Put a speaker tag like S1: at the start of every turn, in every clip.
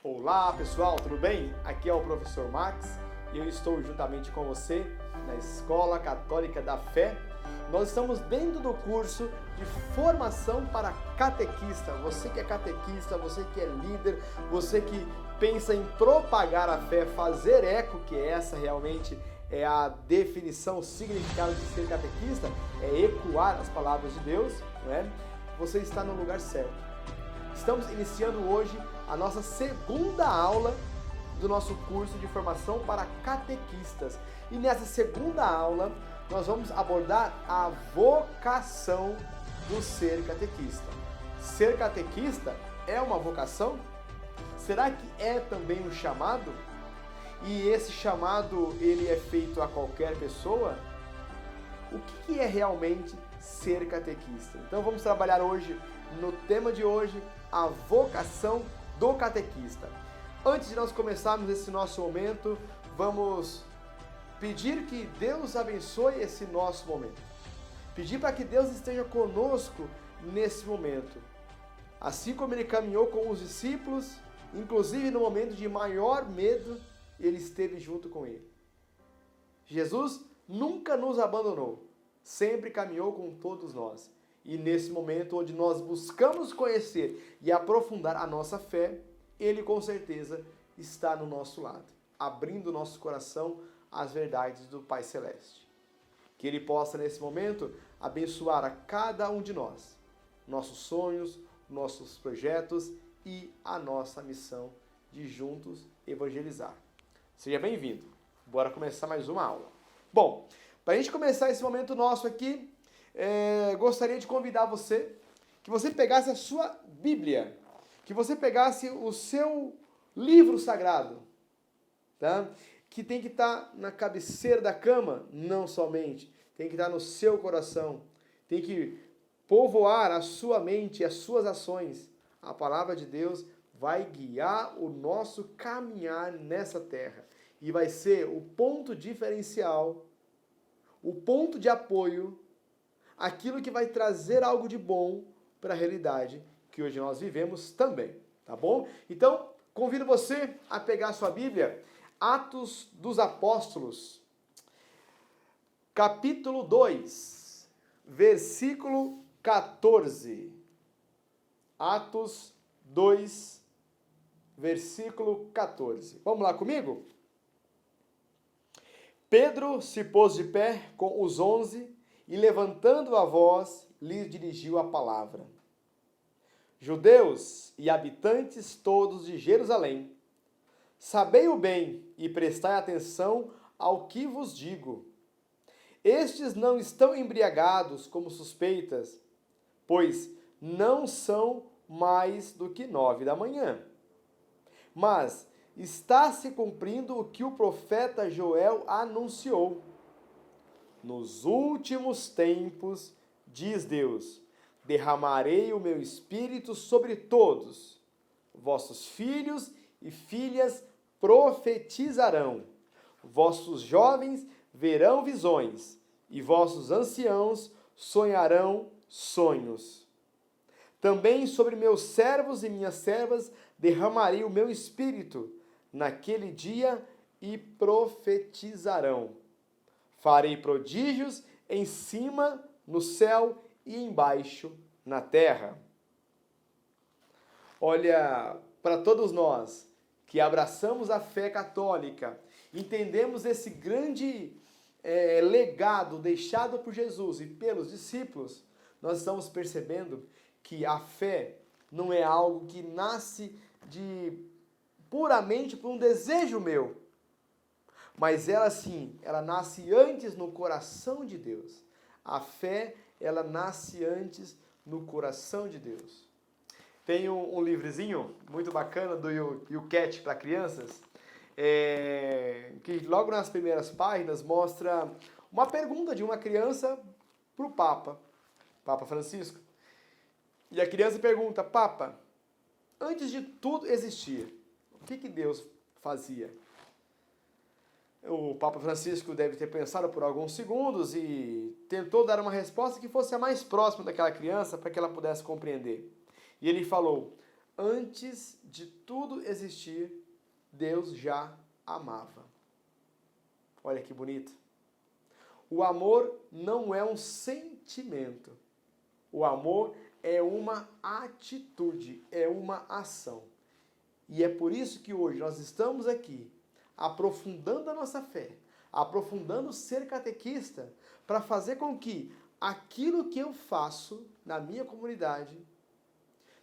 S1: Olá pessoal, tudo bem? Aqui é o professor Max e eu estou juntamente com você na Escola Católica da Fé. Nós estamos dentro do curso de formação para catequista. Você que é catequista, você que é líder, você que pensa em propagar a fé, fazer eco, que essa realmente é a definição, o significado de ser catequista, é ecoar as palavras de Deus, né? Você está no lugar certo. Estamos iniciando hoje a nossa segunda aula do nosso curso de formação para catequistas. E nessa segunda aula, nós vamos abordar a vocação do ser catequista. Ser catequista é uma vocação? Será que é também um chamado? E esse chamado, ele é feito a qualquer pessoa? O que é realmente ser catequista? Então vamos trabalhar hoje, no tema de hoje, a vocação do catequista. Antes de nós começarmos esse nosso momento, vamos pedir que Deus abençoe esse nosso momento. Pedir para que Deus esteja conosco nesse momento. Assim como Ele caminhou com os discípulos, inclusive no momento de maior medo, Ele esteve junto com ele. Jesus nunca nos abandonou, sempre caminhou com todos nós. E nesse momento onde nós buscamos conhecer e aprofundar a nossa fé, Ele com certeza está no nosso lado, abrindo o nosso coração às verdades do Pai Celeste. Que Ele possa nesse momento abençoar a cada um de nós, nossos sonhos, nossos projetos e a nossa missão de juntos evangelizar. Seja bem-vindo. Bora começar mais uma aula. Bom, para a gente começar esse momento nosso aqui, gostaria de convidar você, que você pegasse a sua Bíblia, que você pegasse o seu livro sagrado, tá? Que tem que estar na cabeceira da cama, não somente, tem que estar no seu coração, tem que povoar a sua mente e as suas ações. A palavra de Deus vai guiar o nosso caminhar nessa terra e vai ser o ponto diferencial, o ponto de apoio, aquilo que vai trazer algo de bom para a realidade que hoje nós vivemos também, tá bom? Então, convido você a pegar a sua Bíblia, Atos dos Apóstolos, capítulo 2, versículo 14. Atos 2, versículo 14. Vamos lá comigo? Pedro se pôs de pé com os 11 e, levantando a voz, lhes dirigiu a palavra. Judeus e habitantes todos de Jerusalém, sabei-o bem e prestai atenção ao que vos digo. Estes não estão embriagados como suspeitas, pois não são mais do que 9 da manhã. Mas está se cumprindo o que o profeta Joel anunciou. Nos últimos tempos, diz Deus, derramarei o meu espírito sobre todos. Vossos filhos e filhas profetizarão. Vossos jovens verão visões e vossos anciãos sonharão sonhos. Também sobre meus servos e minhas servas derramarei o meu espírito naquele dia e profetizarão. Farei prodígios em cima no céu e embaixo na terra. Olha, para todos nós que abraçamos a fé católica, entendemos esse grande legado deixado por Jesus e pelos discípulos, nós estamos percebendo que a fé não é algo que nasce puramente por um desejo meu, mas ela sim, ela nasce antes no coração de Deus. A fé, ela nasce antes no coração de Deus. Tem um livrezinho muito bacana do YouCat para crianças, que logo nas primeiras páginas mostra uma pergunta de uma criança para o Papa Francisco. E a criança pergunta: Papa, antes de tudo existir, o que Deus fazia? O Papa Francisco deve ter pensado por alguns segundos e tentou dar uma resposta que fosse a mais próxima daquela criança para que ela pudesse compreender. E ele falou: antes de tudo existir, Deus já amava. Olha que bonito. O amor não é um sentimento. O amor é uma atitude, é uma ação. E é por isso que hoje nós estamos aqui, aprofundando a nossa fé, aprofundando ser catequista, para fazer com que aquilo que eu faço na minha comunidade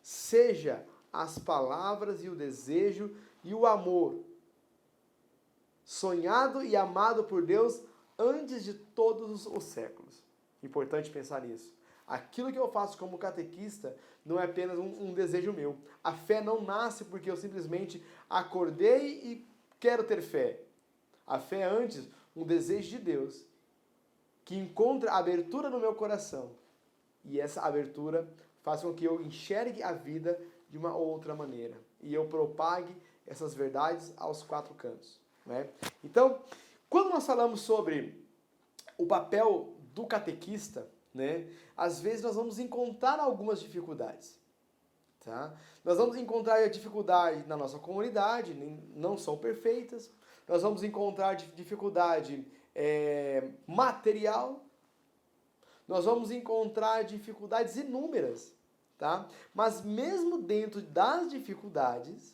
S1: seja as palavras e o desejo e o amor sonhado e amado por Deus antes de todos os séculos. Importante pensar nisso. Aquilo que eu faço como catequista não é apenas um desejo meu. A fé não nasce porque eu simplesmente acordei e quero ter fé. A fé é antes um desejo de Deus que encontra abertura no meu coração. E essa abertura faz com que eu enxergue a vida de uma outra maneira. E eu propague essas verdades aos quatro cantos. Né? Então, quando nós falamos sobre o papel do catequista, né, às vezes nós vamos encontrar algumas dificuldades. Tá? Nós vamos encontrar dificuldade na nossa comunidade, não são perfeitas. Nós vamos encontrar dificuldade material. Nós vamos encontrar dificuldades inúmeras. Tá? Mas mesmo dentro das dificuldades,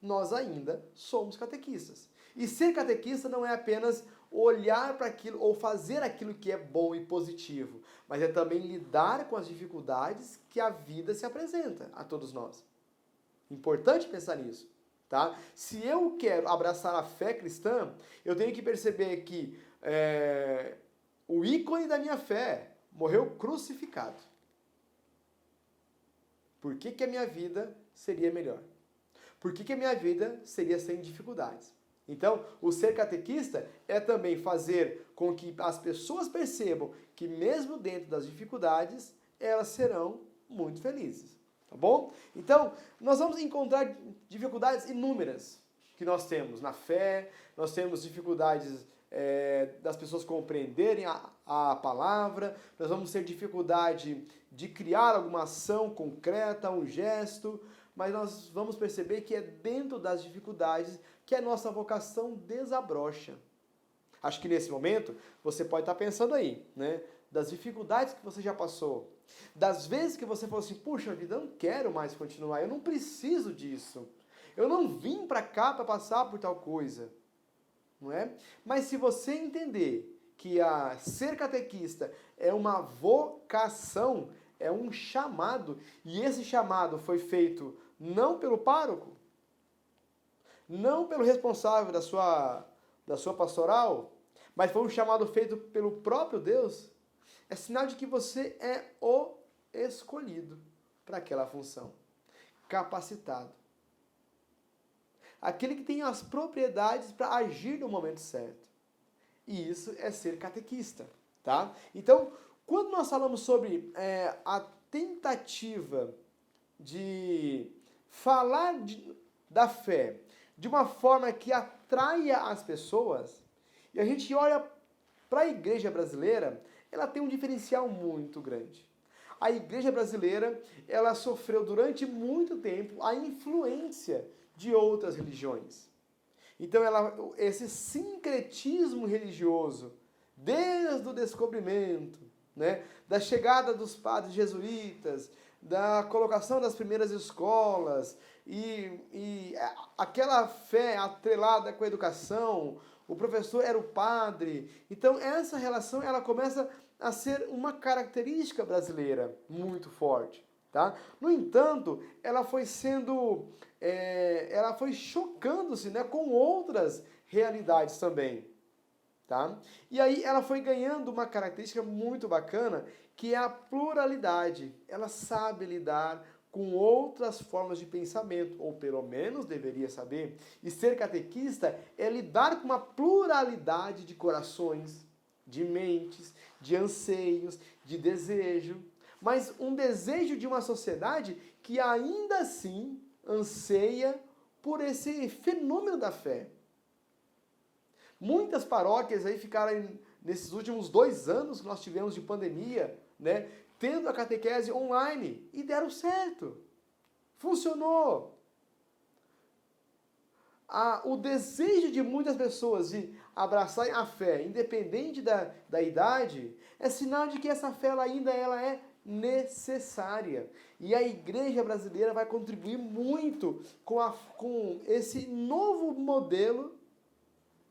S1: nós ainda somos catequistas. E ser catequista não é apenas olhar para aquilo ou fazer aquilo que é bom e positivo, mas é também lidar com as dificuldades que a vida se apresenta a todos nós. Importante pensar nisso, tá? Se eu quero abraçar a fé cristã, eu tenho que perceber que o ícone da minha fé morreu crucificado. Por que que a minha vida seria melhor? Por que que a minha vida seria sem dificuldades? Então, o ser catequista é também fazer com que as pessoas percebam que mesmo dentro das dificuldades, elas serão muito felizes, tá bom? Então, nós vamos encontrar dificuldades inúmeras que nós temos na fé, nós temos dificuldades das pessoas compreenderem a palavra, nós vamos ter dificuldade de criar alguma ação concreta, um gesto, mas nós vamos perceber que é dentro das dificuldades que a nossa vocação desabrocha. Acho que nesse momento você pode estar pensando aí, né? Das dificuldades que você já passou, das vezes que você falou assim, puxa vida, eu não quero mais continuar, eu não preciso disso, eu não vim para cá para passar por tal coisa, não é? Mas se você entender que ser catequista é uma vocação, é um chamado, e esse chamado foi feito não pelo pároco, não pelo responsável da sua pastoral, mas foi um chamado feito pelo próprio Deus, é sinal de que você é o escolhido para aquela função, capacitado. Aquele que tem as propriedades para agir no momento certo. E isso é ser catequista, tá? Então, quando nós falamos sobre a tentativa de falar da fé de uma forma que atraia as pessoas, e a gente olha para a igreja brasileira, ela tem um diferencial muito grande. A igreja brasileira, ela sofreu durante muito tempo a influência de outras religiões. Então, esse sincretismo religioso, desde o descobrimento, né, da chegada dos padres jesuítas, da colocação das primeiras escolas, e aquela fé atrelada com a educação, o professor era o padre. Então, essa relação ela começa a ser uma característica brasileira muito forte. Tá? No entanto, ela foi chocando-se, né, com outras realidades também. Tá? E aí ela foi ganhando uma característica muito bacana, que é a pluralidade. Ela sabe lidar com outras formas de pensamento, ou pelo menos deveria saber. E ser catequista é lidar com uma pluralidade de corações, de mentes, de anseios, de desejo. Mas um desejo de uma sociedade que ainda assim anseia por esse fenômeno da fé. Muitas paróquias aí ficaram, nesses últimos 2 anos que nós tivemos de pandemia, né, tendo a catequese online, e deram certo. Funcionou. O desejo de muitas pessoas de abraçarem a fé, independente da idade, é sinal de que essa fé ela é necessária. E a igreja brasileira vai contribuir muito com esse novo modelo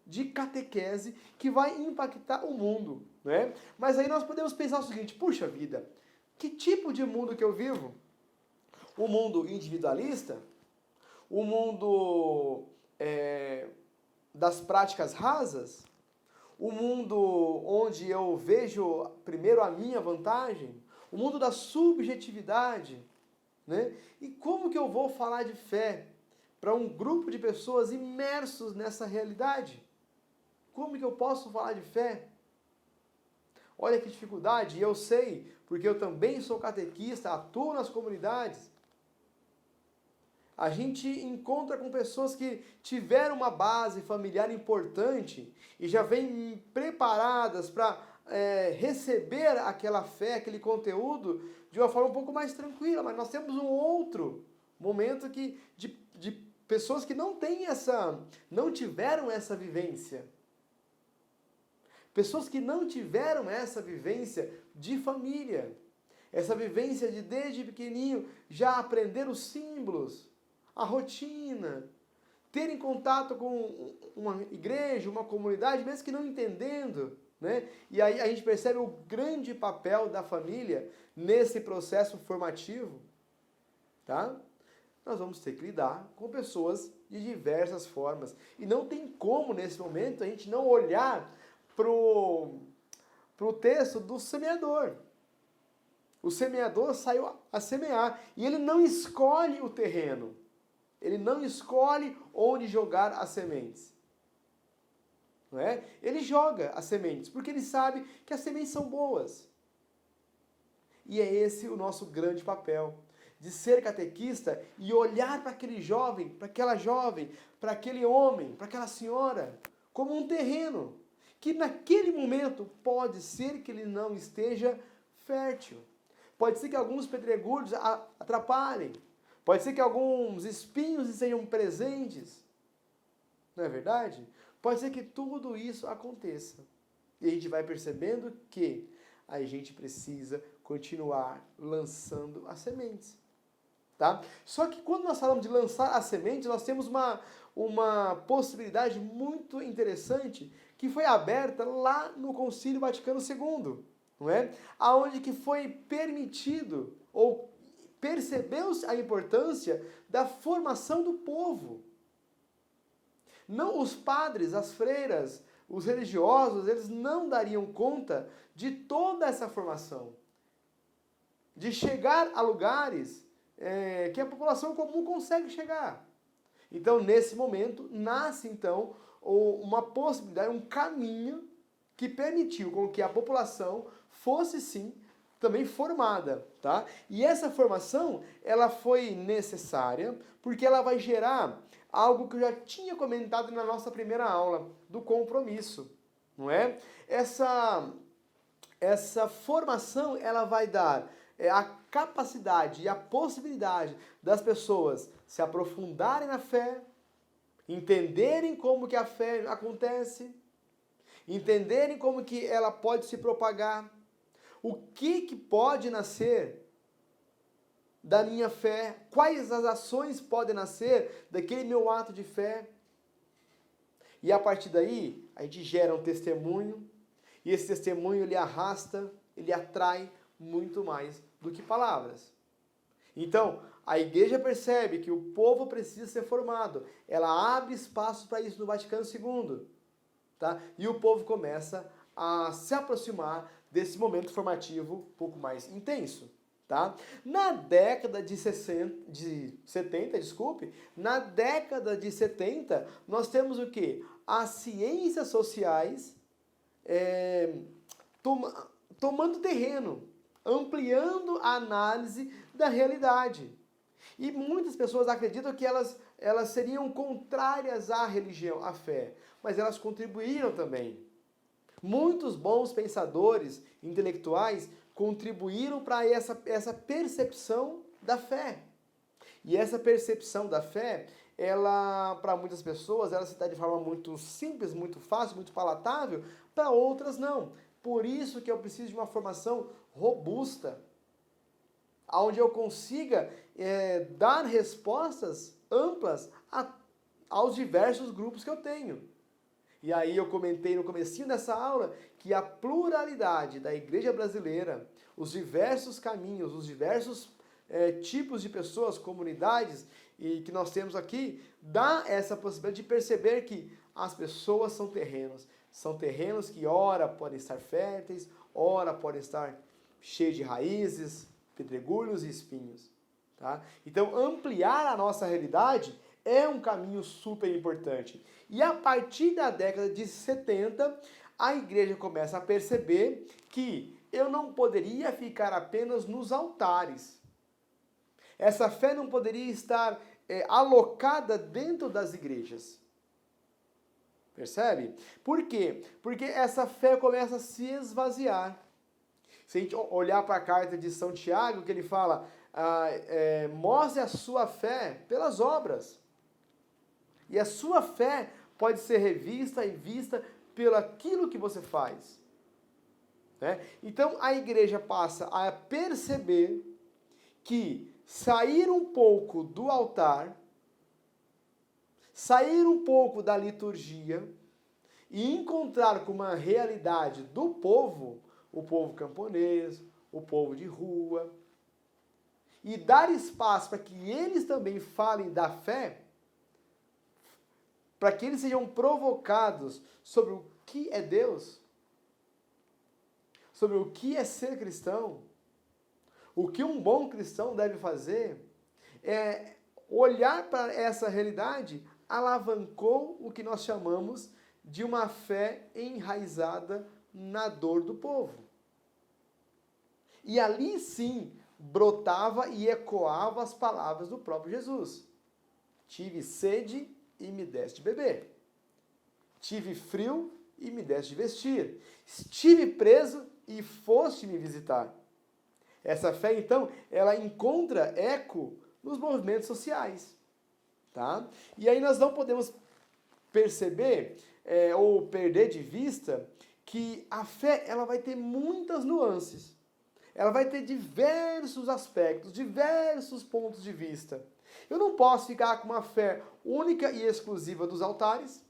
S1: de catequese que vai impactar o mundo, né? Mas aí nós podemos pensar o seguinte: puxa vida, que tipo de mundo que eu vivo? O mundo individualista? O mundo das práticas rasas? O mundo onde eu vejo primeiro a minha vantagem? O mundo da subjetividade? Né? E como que eu vou falar de fé para um grupo de pessoas imersos nessa realidade? Como que eu posso falar de fé? Olha que dificuldade, e eu sei, porque eu também sou catequista, atuo nas comunidades. A gente encontra com pessoas que tiveram uma base familiar importante e já vêm preparadas para receber aquela fé, aquele conteúdo de uma forma um pouco mais tranquila. Mas nós temos um outro momento de pessoas que não tiveram essa vivência. Pessoas que não tiveram essa vivência de família. Essa vivência de desde pequenininho já aprender os símbolos, a rotina, terem contato com uma igreja, uma comunidade, mesmo que não entendendo, né? E aí a gente percebe o grande papel da família nesse processo formativo, tá? Nós vamos ter que lidar com pessoas de diversas formas. E não tem como, nesse momento, a gente não olhar pro texto do semeador. O semeador saiu a semear e ele não escolhe o terreno. Ele não escolhe onde jogar as sementes. Não é? Ele joga as sementes, porque ele sabe que as sementes são boas. E é esse o nosso grande papel, de ser catequista e olhar para aquele jovem, para aquela jovem, para aquele homem, para aquela senhora, como um terreno, que naquele momento pode ser que ele não esteja fértil. Pode ser que alguns pedregulhos atrapalhem. Pode ser que alguns espinhos sejam presentes. Não é verdade? Pode ser que tudo isso aconteça. E a gente vai percebendo que a gente precisa continuar lançando as sementes. Tá? Só que quando nós falamos de lançar as sementes, nós temos uma possibilidade muito interessante que foi aberta lá no Concílio Vaticano II. Não é? Aonde que foi permitido ou percebeu-se a importância da formação do povo. Não os padres, as freiras, os religiosos, eles não dariam conta de toda essa formação. De chegar a lugares que a população comum consegue chegar. Então, nesse momento, nasce então uma possibilidade, um caminho que permitiu com que a população fosse sim também formada, tá? E essa formação, ela foi necessária porque ela vai gerar algo que eu já tinha comentado na nossa primeira aula, do compromisso, não é? Essa formação, ela vai dar a capacidade e a possibilidade das pessoas se aprofundarem na fé, entenderem como que a fé acontece, entenderem como que ela pode se propagar, o que pode nascer da minha fé, quais as ações podem nascer daquele meu ato de fé. E a partir daí, a gente gera um testemunho, e esse testemunho ele arrasta, ele atrai muito mais do que palavras. Então, a igreja percebe que o povo precisa ser formado, ela abre espaço para isso no Vaticano II, tá? E o povo começa a se aproximar desse momento formativo um pouco mais intenso, tá? Na década de 70, na década de 70, nós temos o quê? As ciências sociais tomando terreno, ampliando a análise da realidade. E muitas pessoas acreditam que elas seriam contrárias à religião, à fé, mas elas contribuíram também. Muitos bons pensadores, intelectuais, contribuíram para essa percepção da fé. E essa percepção da fé, ela, para muitas pessoas, ela se dá de forma muito simples, muito fácil, muito palatável, para outras não. Por isso que eu preciso de uma formação robusta, onde eu consiga dar respostas amplas aos diversos grupos que eu tenho. E aí eu comentei no comecinho dessa aula que a pluralidade da igreja brasileira, os diversos caminhos, os diversos tipos de pessoas, comunidades e que nós temos aqui, dá essa possibilidade de perceber que as pessoas são terrenos que ora podem estar férteis, ora podem estar cheios de raízes, pedregulhos e espinhos. Tá? Então ampliar a nossa realidade é um caminho super importante. E a partir da década de 70, a igreja começa a perceber que eu não poderia ficar apenas nos altares. Essa fé não poderia estar alocada dentro das igrejas. Percebe? Por quê? Porque essa fé começa a se esvaziar. Se a gente olhar para a carta de São Tiago, que ele fala, mostre a sua fé pelas obras. E a sua fé pode ser revista e vista pelo aquilo que você faz. Né? Então a igreja passa a perceber que sair um pouco do altar, sair um pouco da liturgia e encontrar com uma realidade do povo, o povo camponês, o povo de rua, e dar espaço para que eles também falem da fé, para que eles sejam provocados sobre o que é Deus, sobre o que é ser cristão, o que um bom cristão deve fazer, olhar para essa realidade alavancou o que nós chamamos de uma fé enraizada na dor do povo. E ali sim brotava e ecoava as palavras do próprio Jesus. Tive sede e me deste de beber. Tive frio e me deste de vestir. Estive preso e foste me visitar. Essa fé, então, ela encontra eco nos movimentos sociais. Tá? E aí nós não podemos perceber ou perder de vista que a fé ela vai ter muitas nuances. Ela vai ter diversos aspectos, diversos pontos de vista. Eu não posso ficar com uma fé única e exclusiva dos altares.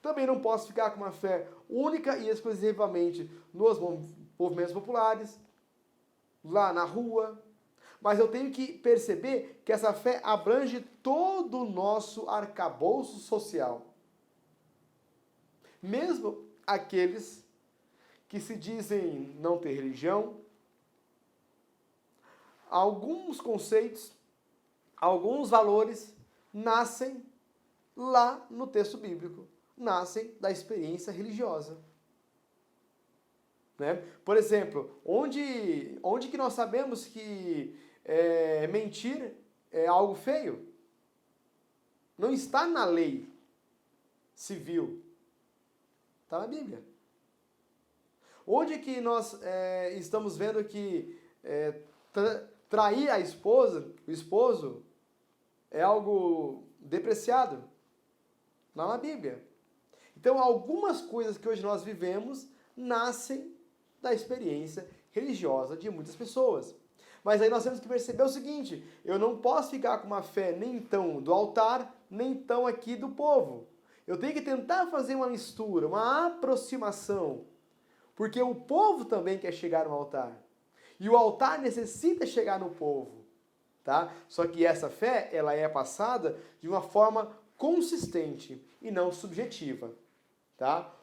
S1: Também não posso ficar com uma fé única e exclusivamente nos movimentos populares, lá na rua. Mas eu tenho que perceber que essa fé abrange todo o nosso arcabouço social. Mesmo aqueles que se dizem não ter religião, alguns conceitos, alguns valores nascem lá no texto bíblico, nascem da experiência religiosa. Né? Por exemplo, onde que nós sabemos que mentir é algo feio? Não está na lei civil, está na Bíblia. Onde que nós estamos vendo que trair a esposa, o esposo, é algo depreciado? Lá na Bíblia. Então, algumas coisas que hoje nós vivemos nascem da experiência religiosa de muitas pessoas. Mas aí nós temos que perceber o seguinte, eu não posso ficar com uma fé nem tão do altar, nem tão aqui do povo. Eu tenho que tentar fazer uma mistura, uma aproximação, porque o povo também quer chegar no altar. E o altar necessita chegar no povo, tá? Só que essa fé, ela é passada de uma forma consistente e não subjetiva, tá?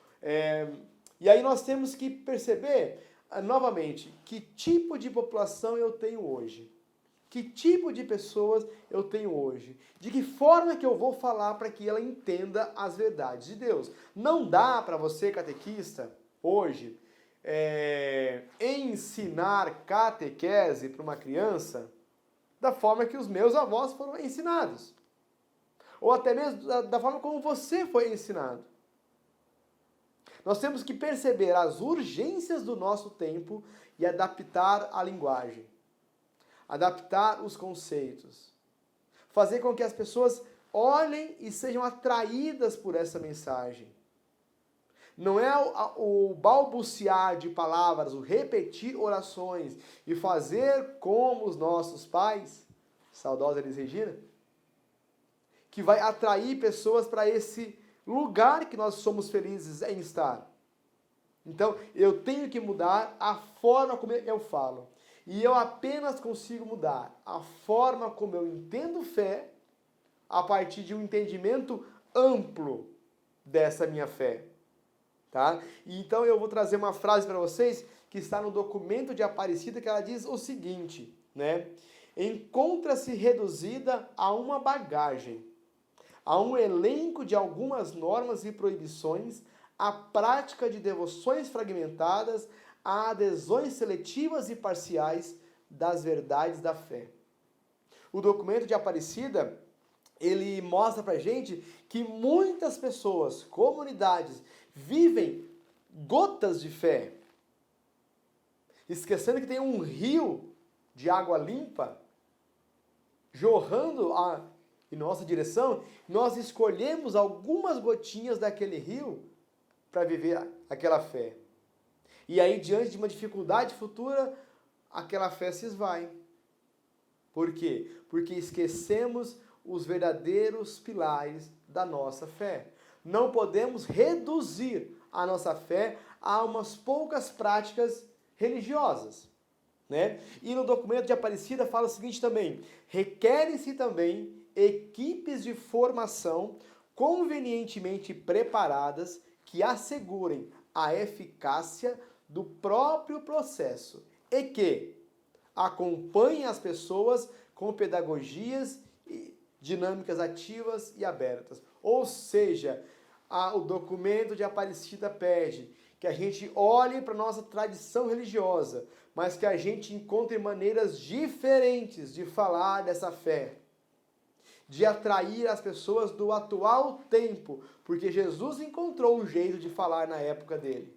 S1: E aí nós temos que perceber, novamente, que tipo de população eu tenho hoje. Que tipo de pessoas eu tenho hoje. De que forma que eu vou falar para que ela entenda as verdades de Deus. Não dá para você, catequista, hoje, ensinar catequese para uma criança da forma que os meus avós foram ensinados. Ou até mesmo da forma como você foi ensinado. Nós temos que perceber as urgências do nosso tempo e adaptar a linguagem. Adaptar os conceitos. fazer com que as pessoas olhem e sejam atraídas por essa mensagem. Não é o balbuciar de palavras, o repetir orações e fazer como os nossos pais, saudosa Elis Regina, que vai atrair pessoas para esse lugar que nós somos felizes em estar. Então, eu tenho que mudar a forma como eu falo. E eu apenas consigo mudar a forma como eu entendo fé a partir de um entendimento amplo dessa minha fé. Tá? E então eu vou trazer uma frase para vocês que está no documento de Aparecida, que ela diz o seguinte, né? Encontra-se reduzida a uma bagagem, a um elenco de algumas normas e proibições, a prática de devoções fragmentadas, a adesões seletivas e parciais das verdades da fé. O documento de Aparecida, ele mostra pra gente que muitas pessoas, comunidades, vivem gotas de fé, esquecendo que tem um rio de água limpa jorrando em nossa direção. Nós escolhemos algumas gotinhas daquele rio para viver aquela fé. E aí, diante de uma dificuldade futura, aquela fé se esvai. Por quê? Porque esquecemos os verdadeiros pilares da nossa fé. Não podemos reduzir a nossa fé a umas poucas práticas religiosas, né? E no documento de Aparecida fala o seguinte também: requerem-se também equipes de formação convenientemente preparadas que assegurem a eficácia do próprio processo e que acompanhem as pessoas com pedagogias e dinâmicas ativas e abertas. Ou seja, o documento de Aparecida pede que a gente olhe para a nossa tradição religiosa, mas que a gente encontre maneiras diferentes de falar dessa fé, de atrair as pessoas do atual tempo, porque Jesus encontrou um jeito de falar na época dele.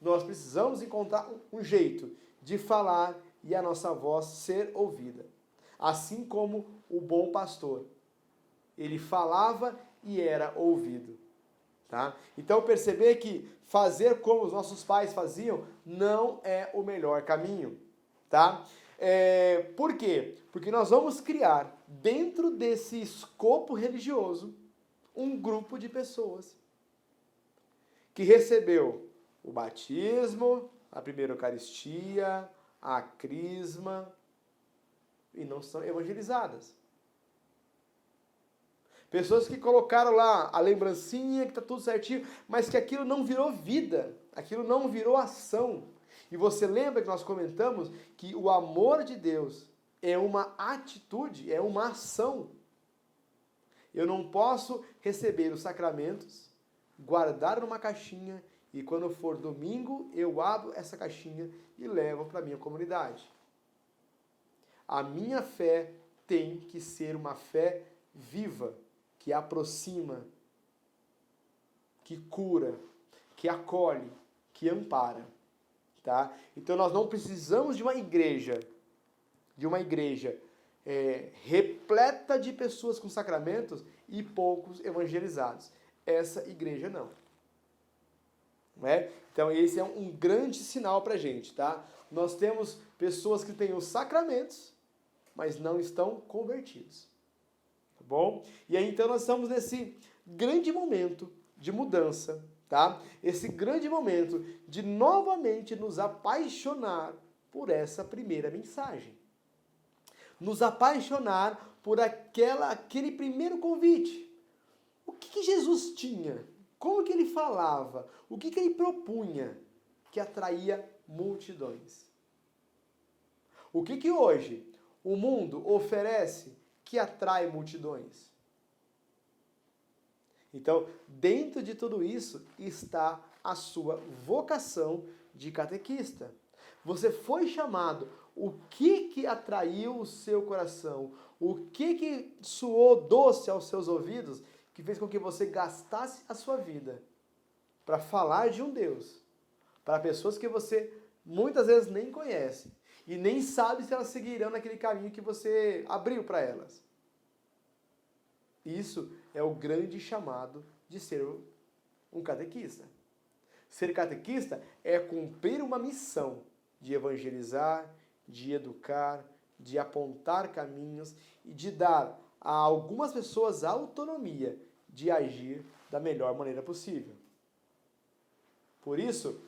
S1: Nós precisamos encontrar um jeito de falar e a nossa voz ser ouvida. Assim como o bom pastor, ele falava e era ouvido. Tá? Então perceber que fazer como os nossos pais faziam não é o melhor caminho. Tá? Por quê? Porque nós vamos criar dentro desse escopo religioso um grupo de pessoas que recebeu o batismo, a primeira Eucaristia, a crisma e não são evangelizadas. Pessoas que colocaram lá a lembrancinha, que está tudo certinho, mas que aquilo não virou vida, aquilo não virou ação. E você lembra que nós comentamos que o amor de Deus é uma atitude, é uma ação. Eu não posso receber os sacramentos, guardar numa caixinha e quando for domingo eu abro essa caixinha e levo para a minha comunidade. A minha fé tem que ser uma fé viva, que aproxima, que cura, que acolhe, que ampara. Tá? Então nós não precisamos de uma igreja repleta de pessoas com sacramentos e poucos evangelizados. Essa igreja não. Não é? Então esse é um grande sinal para a gente. Tá? Nós temos pessoas que têm os sacramentos, mas não estão convertidos. Tá bom? E aí então nós estamos nesse grande momento de mudança. Tá? Esse grande momento de novamente nos apaixonar por essa primeira mensagem. Nos apaixonar por aquele primeiro convite. O que Jesus tinha? Como que ele falava? O que ele propunha que atraía multidões? O que hoje o mundo oferece que atrai multidões? Então, dentro de tudo isso está a sua vocação de catequista. Você foi chamado. O que atraiu o seu coração? O que soou doce aos seus ouvidos que fez com que você gastasse a sua vida para falar de um Deus para pessoas que você muitas vezes nem conhece e nem sabe se elas seguirão naquele caminho que você abriu para elas? Isso é o grande chamado de ser um catequista. Ser catequista é cumprir uma missão de evangelizar, de educar, de apontar caminhos e de dar a algumas pessoas a autonomia de agir da melhor maneira possível. Por isso,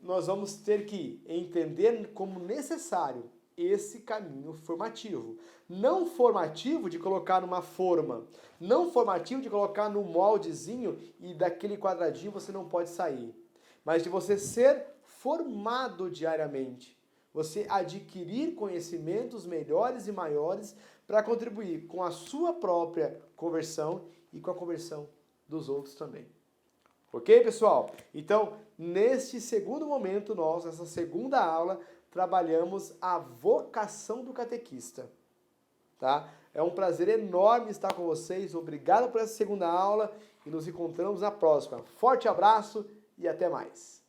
S1: nós vamos ter que entender como necessário esse caminho formativo. Não formativo de colocar numa forma, não formativo de colocar num moldezinho e daquele quadradinho você não pode sair, mas de você ser formado diariamente, você adquirir conhecimentos melhores e maiores para contribuir com a sua própria conversão e com a conversão dos outros também. Ok, pessoal? Então, neste segundo momento, nessa segunda aula, trabalhamos a vocação do catequista. Tá? É um prazer enorme estar com vocês. Obrigado por essa segunda aula e nos encontramos na próxima. Forte abraço e até mais.